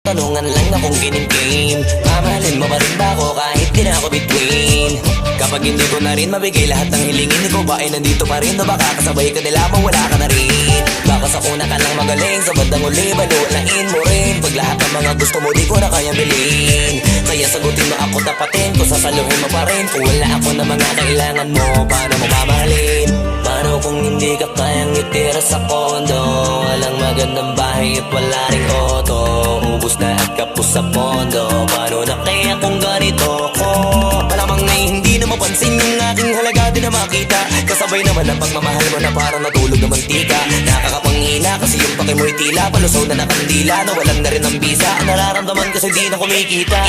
Tanungan lang na kung game. Mamahalin mo pa rin ba ako kahit di na ako between? Kapag hindi ko na rin mabigay lahat ng hilingin ko, ba ay nandito pa rin o baka kasabay ka nila mawala ka na rin? Baka sa una ka lang magaling, sa bandang uli balulain mo rin. Pag lahat ng mga gusto mo di ko na kayang bilhin, kaya sagutin mo ako tapatin ko, sasaluhin mo pa rin. Kung wala ako na mga kailangan mo, paano mo mamahalin? Paano kung hindi ka kayang itira sa kondo? Walang magandang bahay at wala ring auto, ubus na at kapos sa pondo. Paano na kaya kung ganito ko? Malamang na hindi na mapansin yung aking halaga di na makita. Kasabay naman ang pagmamahal mo na parang natulog na mantika. Nakakapanghina kasi yung pake mo'y tila palusaw na nakandila, na walang na rin ang bisa. Ang nararamdaman kasi di na kumikita.